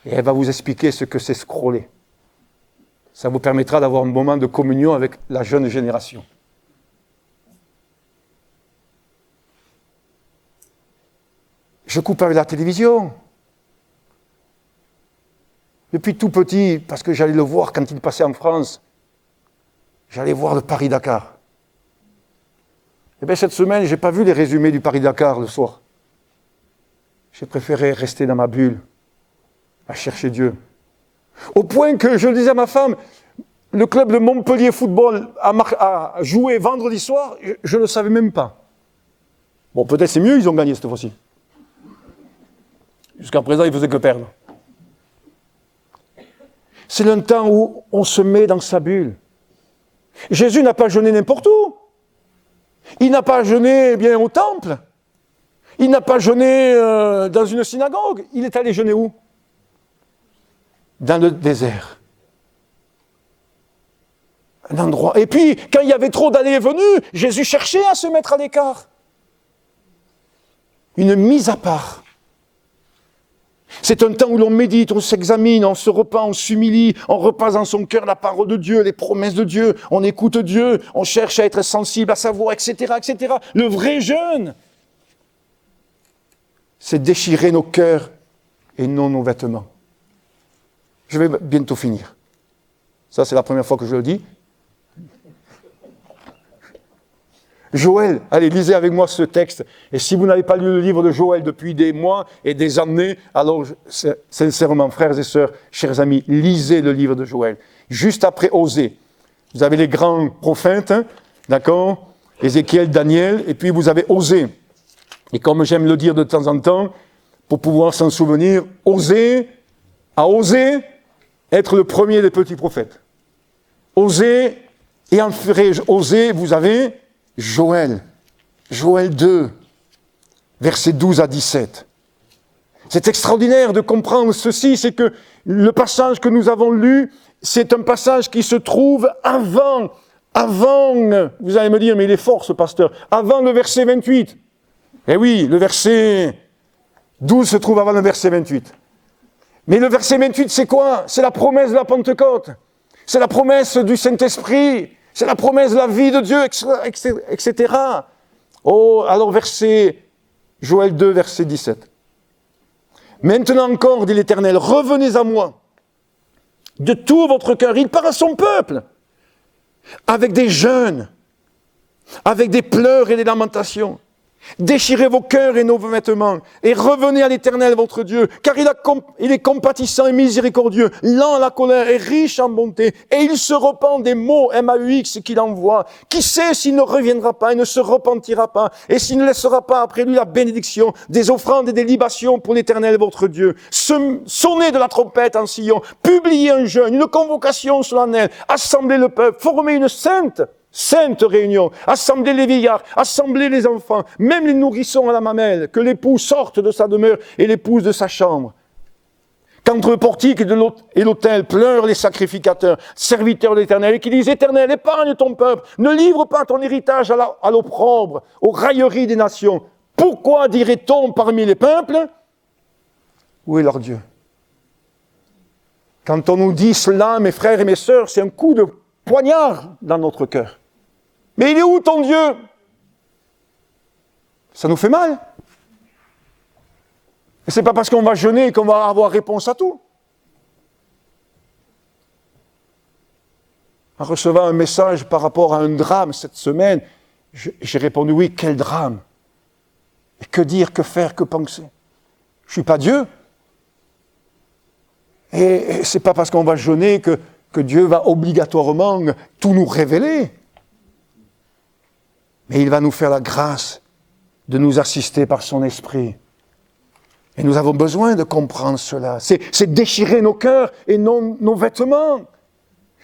et elle va vous expliquer ce que c'est scroller. Ça vous permettra d'avoir un moment de communion avec la jeune génération. Je coupe avec la télévision. Depuis tout petit, parce que j'allais le voir quand il passait en France, j'allais voir le Paris-Dakar. Cette semaine, je n'ai pas vu les résumés du Paris-Dakar le soir. J'ai préféré rester dans ma bulle, à chercher Dieu. Au point que je disais à ma femme, le club de Montpellier Football a joué vendredi soir, je ne le savais même pas. Bon, peut-être c'est mieux, ils ont gagné cette fois-ci. Jusqu'à présent, ils ne faisaient que perdre. C'est le temps où on se met dans sa bulle. Jésus n'a pas jeûné n'importe où. Il n'a pas jeûné au temple. Il n'a pas jeûné dans une synagogue. Il est allé jeûner où ? Dans le désert. Un endroit. Et puis, quand il y avait trop d'allées et venues, Jésus cherchait à se mettre à l'écart. Une mise à part. C'est un temps où l'on médite, on s'examine, on se repent, on s'humilie, on repasse dans son cœur la parole de Dieu, les promesses de Dieu, on écoute Dieu, on cherche à être sensible à sa voix, etc., etc. Le vrai jeûne, c'est déchirer nos cœurs et non nos vêtements. Je vais bientôt finir. Ça, c'est la première fois que je le dis. Joël, allez, lisez avec moi ce texte. Et si vous n'avez pas lu le livre de Joël depuis des mois et des années, alors, sincèrement, frères et sœurs, chers amis, lisez le livre de Joël. Juste après Osée, vous avez les grands prophètes, hein, d'accord, Ézéchiel, Daniel, et puis vous avez Osée. Et comme j'aime le dire de temps en temps, pour pouvoir s'en souvenir, Osée a osé être le premier des petits prophètes. Osée, et en Osée, vous avez Joël 2, versets 12 à 17. C'est extraordinaire de comprendre ceci, c'est que le passage que nous avons lu, c'est un passage qui se trouve avant, vous allez me dire, mais il est fort ce pasteur, avant le verset 28. Eh oui, le verset 12 se trouve avant le verset 28. Mais le verset 28, c'est quoi? C'est la promesse de la Pentecôte. C'est la promesse du Saint-Esprit. C'est la promesse de la vie de Dieu, etc. Oh, alors Joël 2, verset 17. Maintenant encore, dit l'Éternel, revenez à moi de tout votre cœur. Il parle à son peuple, avec des jeûnes, avec des pleurs et des lamentations. Déchirez vos cœurs et nos vêtements, et revenez à l'Éternel votre Dieu, car il est compatissant et miséricordieux, lent à la colère et riche en bonté, et il se repent des maux MAUX qu'il envoie. Qui sait s'il ne reviendra pas et ne se repentira pas, et s'il ne laissera pas après lui la bénédiction, des offrandes et des libations pour l'Éternel votre Dieu. Sonnez de la trompette en Sion, publiez un jeûne, une convocation solennelle, assemblez le peuple, formez une sainte réunion, assemblez les vieillards, assemblez les enfants, même les nourrissons à la mamelle, que l'époux sorte de sa demeure et l'épouse de sa chambre. Qu'entre le portique et l'autel pleurent les sacrificateurs, serviteurs de l'Éternel, et qui disent, Éternel, épargne ton peuple, ne livre pas ton héritage à l'opprobre, aux railleries des nations. Pourquoi dirait-on parmi les peuples, où est leur Dieu? Quand on nous dit cela, mes frères et mes sœurs, c'est un coup de poignard dans notre cœur. Mais il est où ton Dieu? Ça nous fait mal. Et c'est pas parce qu'on va jeûner qu'on va avoir réponse à tout. En recevant un message par rapport à un drame cette semaine, j'ai répondu oui, quel drame? Et que dire, que faire, que penser? Je ne suis pas Dieu. Et c'est pas parce qu'on va jeûner que Dieu va obligatoirement tout nous révéler. Mais il va nous faire la grâce de nous assister par son esprit. Et nous avons besoin de comprendre cela. C'est déchirer nos cœurs et non nos vêtements.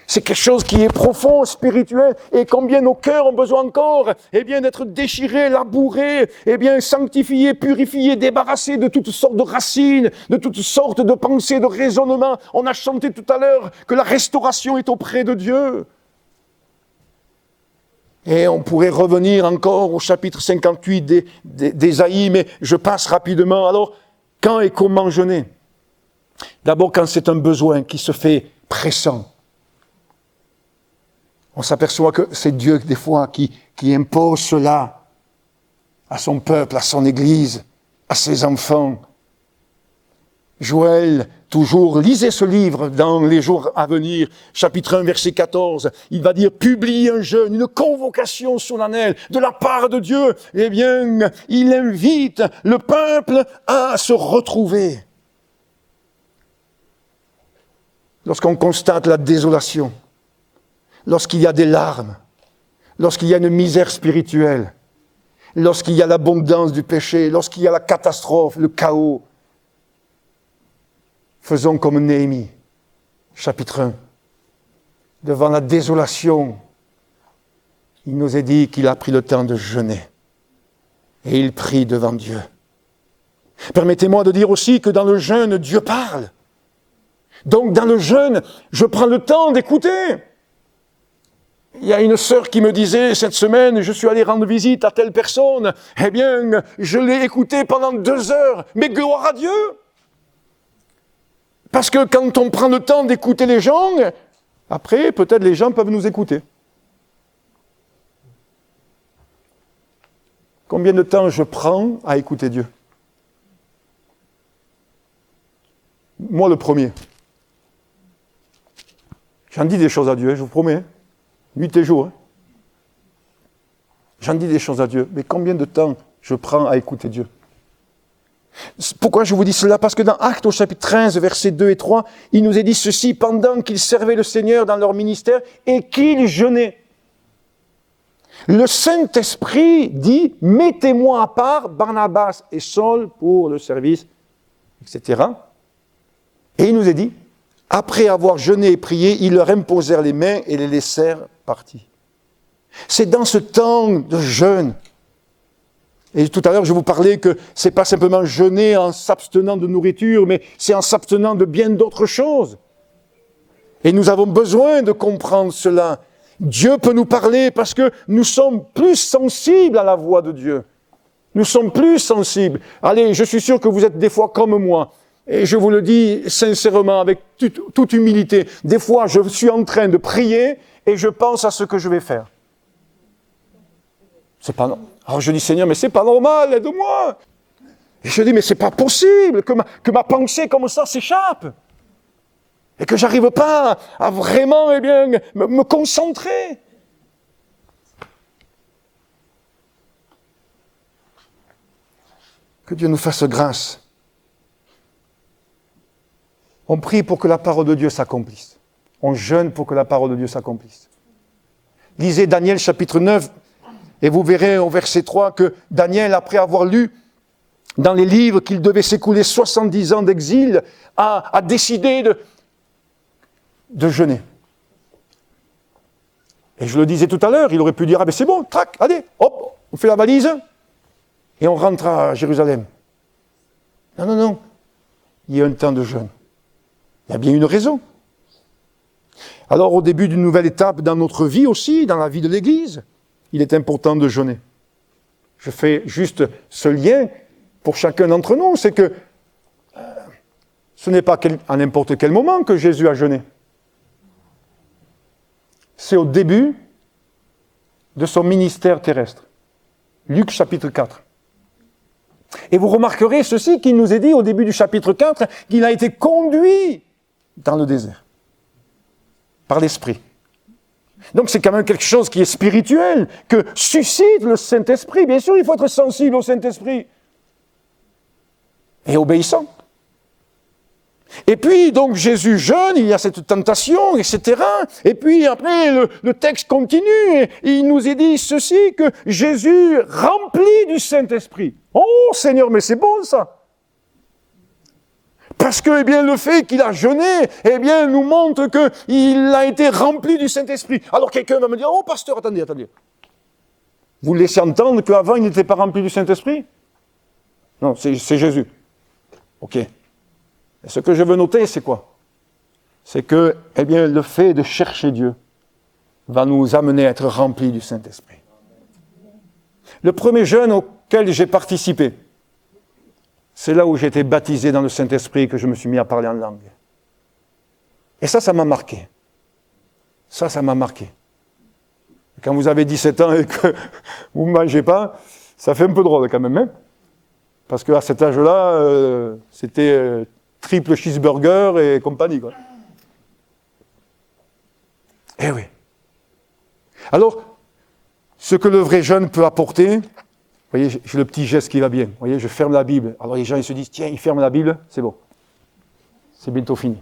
C'est quelque chose qui est profond, spirituel. Et combien nos cœurs ont besoin encore, d'être déchirés, labourés, sanctifiés, purifiés, débarrassés de toutes sortes de racines, de toutes sortes de pensées, de raisonnements. On a chanté tout à l'heure que la restauration est auprès de Dieu. Et on pourrait revenir encore au chapitre 58 d'Ésaïe, mais je passe rapidement. Alors, quand et comment jeûner? D'abord, quand c'est un besoin qui se fait pressant. On s'aperçoit que c'est Dieu, des fois, qui impose cela à son peuple, à son Église, à ses enfants. Joël, toujours, lisez ce livre dans les jours à venir, chapitre 1, verset 14. Il va dire, publie un jeûne, une convocation solennelle de la part de Dieu. Il invite le peuple à se retrouver. Lorsqu'on constate la désolation, lorsqu'il y a des larmes, lorsqu'il y a une misère spirituelle, lorsqu'il y a l'abondance du péché, lorsqu'il y a la catastrophe, le chaos, faisons comme Néhémie, chapitre 1. Devant la désolation, il nous est dit qu'il a pris le temps de jeûner. Et il prie devant Dieu. Permettez-moi de dire aussi que dans le jeûne, Dieu parle. Donc dans le jeûne, je prends le temps d'écouter. Il y a une sœur qui me disait cette semaine, je suis allé rendre visite à telle personne. Je l'ai écouté pendant 2 heures. Mais gloire à Dieu! Parce que quand on prend le temps d'écouter les gens, après, peut-être les gens peuvent nous écouter. Combien de temps je prends à écouter Dieu? Moi, le premier. J'en dis des choses à Dieu, je vous promets. Nuit et jour. J'en dis des choses à Dieu. Mais combien de temps je prends à écouter Dieu? Pourquoi je vous dis cela? Parce que dans Actes au chapitre 13, versets 2 et 3, il nous est dit ceci: pendant qu'ils servaient le Seigneur dans leur ministère et qu'ils jeûnaient. Le Saint-Esprit dit: mettez-moi à part Barnabas et Saul pour le service, etc. Et il nous est dit, après avoir jeûné et prié, ils leur imposèrent les mains et les laissèrent partir. C'est dans ce temps de jeûne. Et tout à l'heure, je vous parlais que c'est pas simplement jeûner en s'abstenant de nourriture, mais c'est en s'abstenant de bien d'autres choses. Et nous avons besoin de comprendre cela. Dieu peut nous parler parce que nous sommes plus sensibles à la voix de Dieu. Nous sommes plus sensibles. Allez, je suis sûr que vous êtes des fois comme moi. Et je vous le dis sincèrement, avec toute humilité. Des fois, je suis en train de prier et je pense à ce que je vais faire. C'est pas normal. Alors je dis, Seigneur, mais c'est pas normal, aide-moi. Et je dis, mais c'est pas possible que ma pensée comme ça s'échappe. Et que j'arrive pas à vraiment, me concentrer. Que Dieu nous fasse grâce. On prie pour que la parole de Dieu s'accomplisse. On jeûne pour que la parole de Dieu s'accomplisse. Lisez Daniel chapitre 9, et vous verrez au verset 3 que Daniel, après avoir lu dans les livres qu'il devait s'écouler 70 ans d'exil, a décidé de jeûner. Et je le disais tout à l'heure, il aurait pu dire, ah ben c'est bon, trac, allez, hop, on fait la valise, et on rentre à Jérusalem. Non, non, non, il y a un temps de jeûne. Il y a bien une raison. Alors, au début d'une nouvelle étape dans notre vie aussi, dans la vie de l'Église, il est important de jeûner. Je fais juste ce lien pour chacun d'entre nous, c'est que ce n'est pas à n'importe quel moment que Jésus a jeûné. C'est au début de son ministère terrestre. Luc chapitre 4. Et vous remarquerez ceci qu'il nous est dit au début du chapitre 4, qu'il a été conduit dans le désert par l'Esprit. Donc c'est quand même quelque chose qui est spirituel, que suscite le Saint-Esprit. Bien sûr, il faut être sensible au Saint-Esprit et obéissant. Et puis, donc, Jésus jeûne, il y a cette tentation, etc. Et puis, après, le texte continue, et il nous est dit ceci, que Jésus rempli du Saint-Esprit. Oh, Seigneur, mais c'est bon, ça! Parce que, le fait qu'il a jeûné, nous montre qu'il a été rempli du Saint-Esprit. Alors, quelqu'un va me dire, oh, pasteur, attendez. Vous laissez entendre qu'avant, il n'était pas rempli du Saint-Esprit? Non, c'est Jésus. Ok. Et ce que je veux noter, c'est quoi? C'est que, le fait de chercher Dieu va nous amener à être remplis du Saint-Esprit. Le premier jeûne auquel j'ai participé, c'est là où j'ai été baptisé dans le Saint-Esprit, que je me suis mis à parler en langue. Et ça m'a marqué. Ça m'a marqué. Quand vous avez 17 ans et que vous ne mangez pas, ça fait un peu drôle quand même, hein? Parce qu'à cet âge-là, c'était triple cheeseburger et compagnie, quoi. Eh oui. Alors, ce que le vrai jeûne peut apporter, vous voyez, j'ai le petit geste qui va bien. Vous voyez, je ferme la Bible. Alors les gens, ils se disent, tiens, ils ferment la Bible, c'est bon. C'est bientôt fini.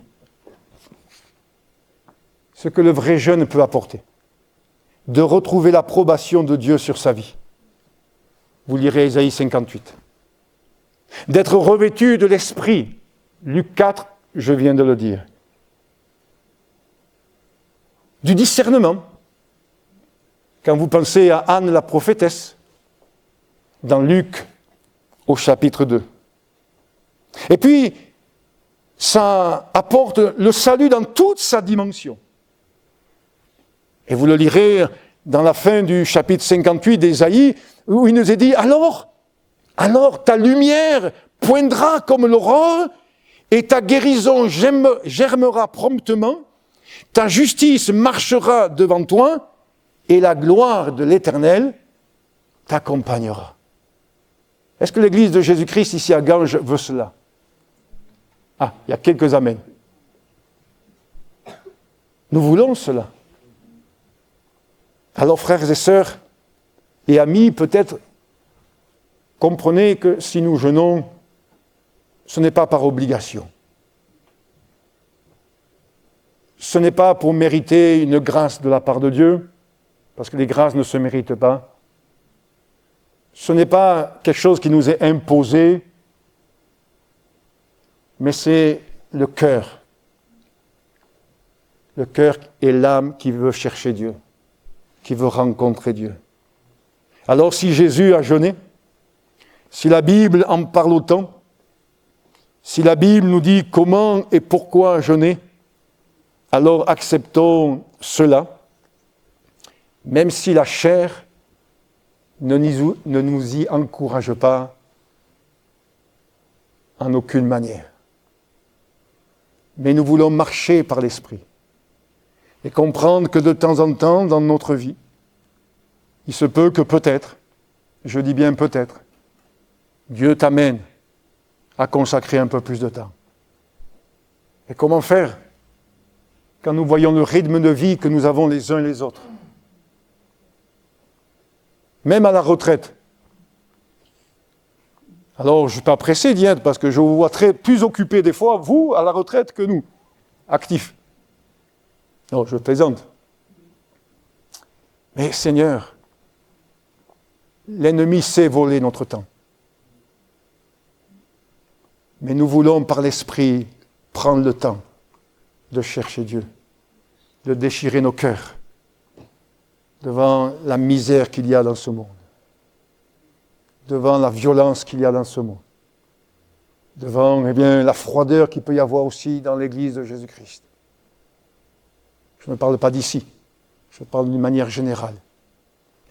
Ce que le vrai jeûne peut apporter, de retrouver l'approbation de Dieu sur sa vie. Vous lirez Ésaïe 58. D'être revêtu de l'Esprit. Luc 4, je viens de le dire. Du discernement. Quand vous pensez à Anne la prophétesse, dans Luc au chapitre 2. Et puis, ça apporte le salut dans toute sa dimension. Et vous le lirez dans la fin du chapitre 58 d'Ésaïe, où il nous est dit, alors ta lumière poindra comme l'aurore, et ta guérison germera promptement, ta justice marchera devant toi, et la gloire de l'Éternel t'accompagnera. Est-ce que l'Église de Jésus-Christ ici à Ganges veut cela? Ah, il y a quelques amens. Nous voulons cela. Alors, frères et sœurs et amis, peut-être comprenez que si nous jeûnons, ce n'est pas par obligation. Ce n'est pas pour mériter une grâce de la part de Dieu, parce que les grâces ne se méritent pas. Ce n'est pas quelque chose qui nous est imposé, mais c'est le cœur. Le cœur et l'âme qui veut chercher Dieu, qui veut rencontrer Dieu. Alors si Jésus a jeûné, si la Bible en parle autant, si la Bible nous dit comment et pourquoi jeûner, alors acceptons cela, même si la chair ne nous y encourage pas en aucune manière. Mais nous voulons marcher par l'Esprit et comprendre que de temps en temps, dans notre vie, il se peut que peut-être, je dis bien peut-être, Dieu t'amène à consacrer un peu plus de temps. Et comment faire quand nous voyons le rythme de vie que nous avons les uns et les autres? Même à la retraite. Alors, je ne suis pas pressé d'y être parce que je vous vois plus occupés des fois, vous, à la retraite, que nous, actifs. Non, je plaisante. Mais Seigneur, l'ennemi sait voler notre temps. Mais nous voulons, par l'Esprit, prendre le temps de chercher Dieu, de déchirer nos cœurs devant la misère qu'il y a dans ce monde, devant la violence qu'il y a dans ce monde, devant la froideur qu'il peut y avoir aussi dans l'Église de Jésus-Christ. Je ne parle pas d'ici, je parle d'une manière générale.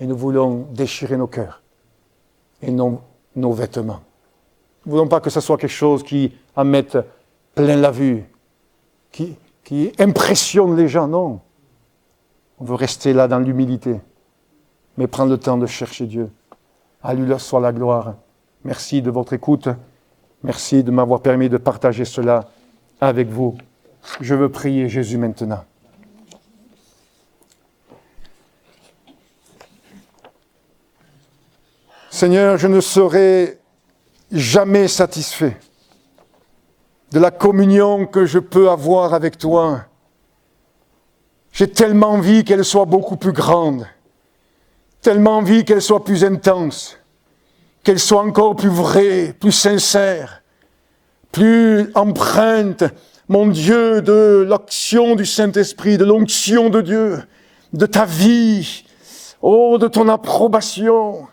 Et nous voulons déchirer nos cœurs et non nos vêtements. Nous ne voulons pas que ce soit quelque chose qui en mette plein la vue, qui impressionne les gens, non. On veut rester là dans l'humilité, mais prendre le temps de chercher Dieu. À lui soit la gloire. Merci de votre écoute. Merci de m'avoir permis de partager cela avec vous. Je veux prier Jésus maintenant. Seigneur, je ne serai jamais satisfait de la communion que je peux avoir avec toi. J'ai tellement envie qu'elle soit beaucoup plus grande, tellement envie qu'elle soit plus intense, qu'elle soit encore plus vraie, plus sincère, plus empreinte, mon Dieu, de l'action du Saint-Esprit, de l'onction de Dieu, de ta vie, oh, de ton approbation.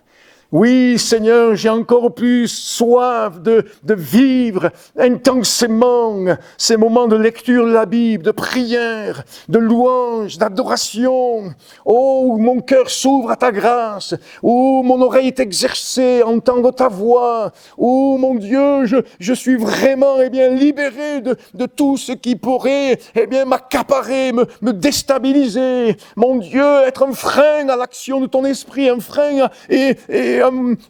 Oui, Seigneur, j'ai encore plus soif de vivre intensément ces moments de lecture de la Bible, de prière, de louange, d'adoration. Oh, où mon cœur s'ouvre à ta grâce, où mon oreille est exercée à entendre ta voix, où, mon Dieu, je suis vraiment, libéré de tout ce qui pourrait, m'accaparer, me déstabiliser. Mon Dieu, être un frein à l'action de ton esprit, un frein et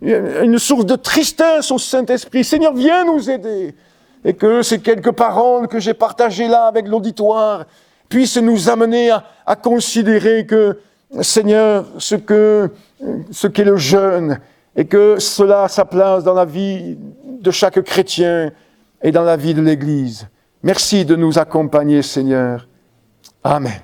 une source de tristesse au Saint-Esprit. Seigneur, viens nous aider. Et que ces quelques paroles que j'ai partagées là avec l'auditoire puissent nous amener à considérer que, Seigneur, ce qu'est le jeûne, et que cela a sa place dans la vie de chaque chrétien et dans la vie de l'Église. Merci de nous accompagner, Seigneur. Amen.